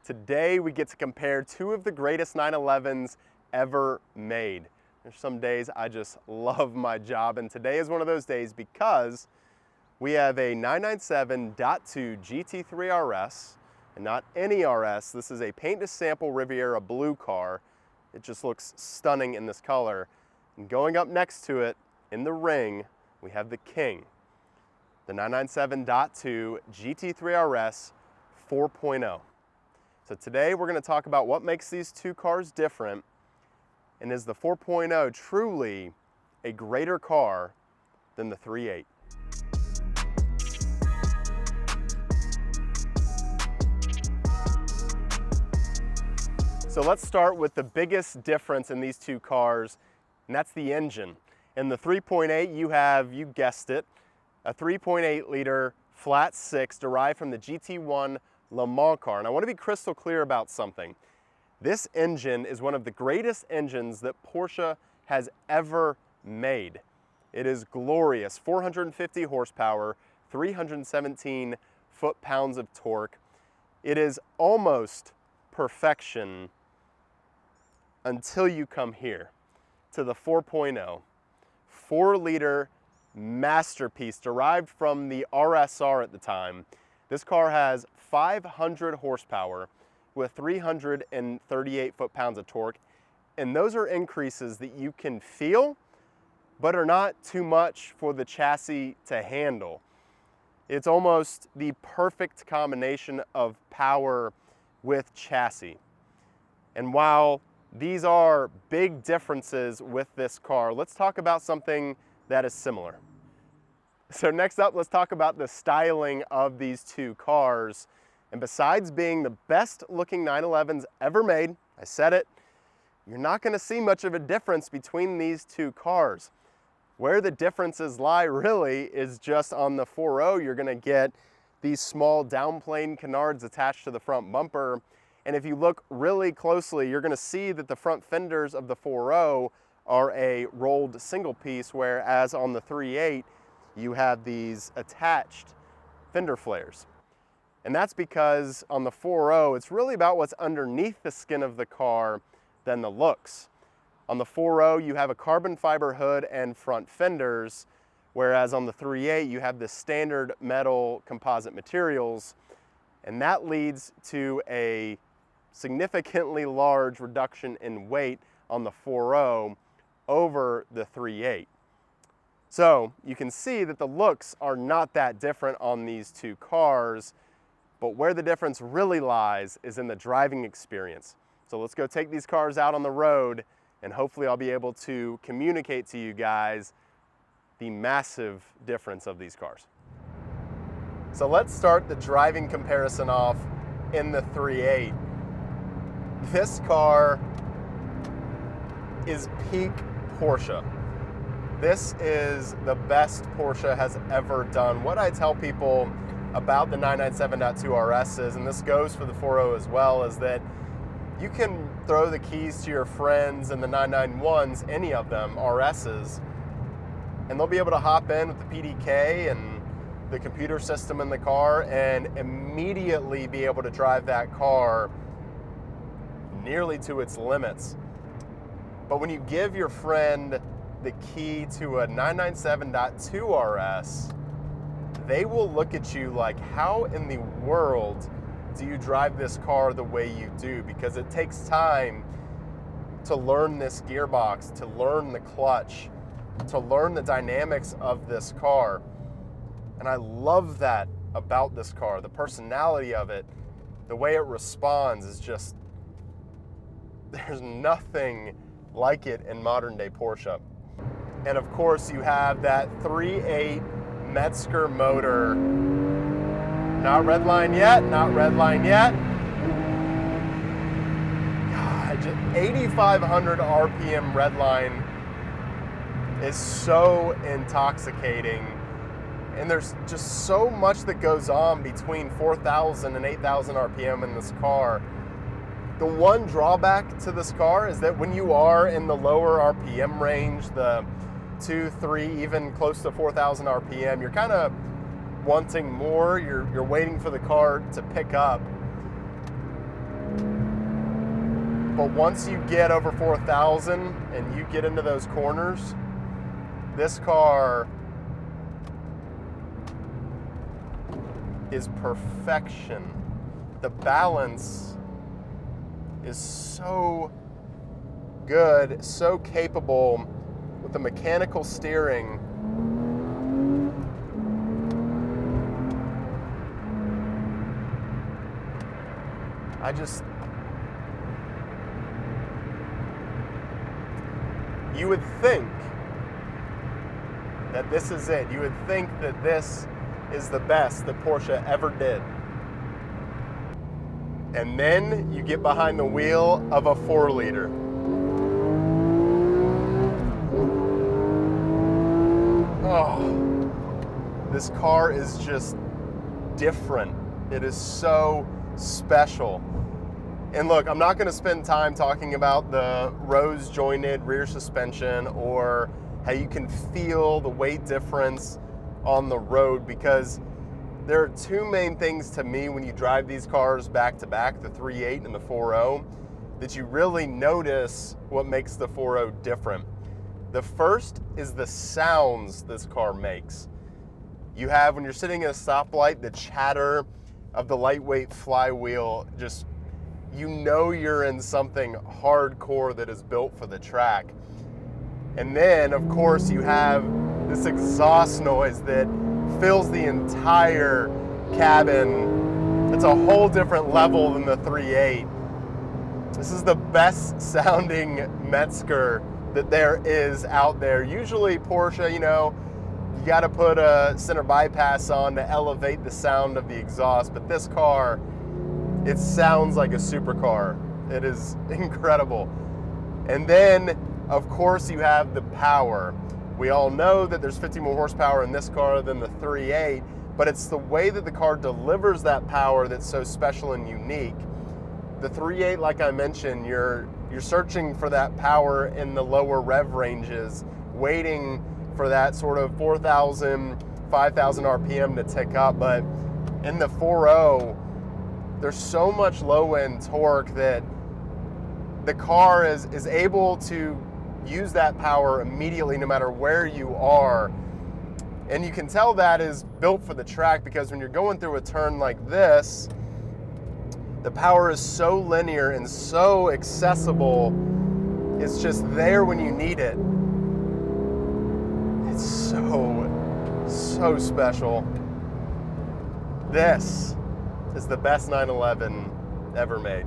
Today we get to compare two of the greatest 911s ever made. There's some days I just love my job, and today is one of those days because we have a 997.2 GT3 RS, and not any RS. This is a paint to sample Riviera blue car. It just looks stunning in this color. And going up next to it in the ring, we have the king, the 997.2 GT3 RS 4.0. So today we're going to talk about what makes these two cars different, and is the 4.0 truly a greater car than the 3.8? So let's start with the biggest difference in these two cars, and that's the engine. In the 3.8 you have, you guessed it, a 3.8 liter flat six derived from the GT1 Le Mans car. And I want to be crystal clear about something. This engine is one of the greatest engines that Porsche has ever made. It is glorious, 450 horsepower, 317 foot-pounds of torque. It is almost perfection until you come here to the 4.0, 4-liter masterpiece derived from the RSR at the time. This car has 500 horsepower with 338 foot-pounds of torque, and those are increases that you can feel, but are not too much for the chassis to handle. It's almost the perfect combination of power with chassis. And while these are big differences with this car, let's talk about something that is similar. So next up, let's talk about the styling of these two cars. And besides being the best looking 911s ever made, I said it, you're not going to see much of a difference between these two cars. Where the differences lie really is just on the 4.0. You're going to get these small downplane canards attached to the front bumper. And if you look really closely, you're going to see that the front fenders of the 4.0 are a rolled single piece, whereas on the 3.8, you have these attached fender flares. And that's because on the 4.0, it's really about what's underneath the skin of the car than the looks. On the 4.0, you have a carbon fiber hood and front fenders, whereas on the 3.8, you have the standard metal composite materials, and that leads to a significantly large reduction in weight on the 4.0 over the 3.8. So you can see that the looks are not that different on these two cars, but where the difference really lies is in the driving experience. So let's go take these cars out on the road, and hopefully I'll be able to communicate to you guys the massive difference of these cars. So let's start the driving comparison off in the 3.8. This car is peak Porsche. This is the best Porsche has ever done. What I tell people about the 997.2 RS and this goes for the 4.0 as well, is that you can throw the keys to your friends in the 991s, any of them, RSs, and they'll be able to hop in with the PDK and the computer system in the car and immediately be able to drive that car nearly to its limits. But when you give your friend the key to a 997.2 RS, they will look at you like, how in the world do you drive this car the way you do? Because it takes time to learn this gearbox, to learn the clutch, to learn the dynamics of this car. And I love that about this car. The personality of it, the way it responds is just, there's nothing like it in modern day Porsche. And of course you have that 3.8 Metzger motor. Not red line yet, not red line yet. God, just 8,500 RPM red line is so intoxicating. And there's just so much that goes on between 4,000 and 8,000 RPM in this car. The one drawback to this car is that when you are in the lower RPM range, the 2, 3, even close to 4,000 RPM, you're kind of wanting more. You're waiting for the car to pick up. But once you get over 4,000 and you get into those corners, this car is perfection. The balance is so good, so capable with the mechanical steering. You would think that this is it. You would think that this is the best that Porsche ever did. And then you get behind the wheel of a 4-liter. Oh, this car is just different. It is so special. And look, I'm not going to spend time talking about the rose jointed rear suspension or how you can feel the weight difference on the road, because there are two main things to me when you drive these cars back to back, the 3.8 and the 4.0, that you really notice what makes the 4.0 different. The first is the sounds this car makes. You have, when you're sitting at a stoplight, the chatter of the lightweight flywheel, just, you know you're in something hardcore that is built for the track. And then, of course, you have this exhaust noise that fills the entire cabin. It's a whole different level than the 3.8. This is the best sounding Metzger that there is out there. Usually Porsche, you know, you got to put a center bypass on to elevate the sound of the exhaust, but this car, it sounds like a supercar. It is incredible. And then, of course, you have the power. We all know that there's 50 more horsepower in this car than the 3.8, but it's the way that the car delivers that power that's so special and unique. The 3.8, like I mentioned, you're searching for that power in the lower rev ranges, waiting for that sort of 4,000, 5,000 RPM to tick up. But in the 4.0, there's so much low-end torque that the car is able to use that power immediately no matter where you are. And you can tell that is built for the track, because when you're going through a turn like this, the power is so linear and so accessible. It's just there when you need it. It's so special. This is the best 911 ever made.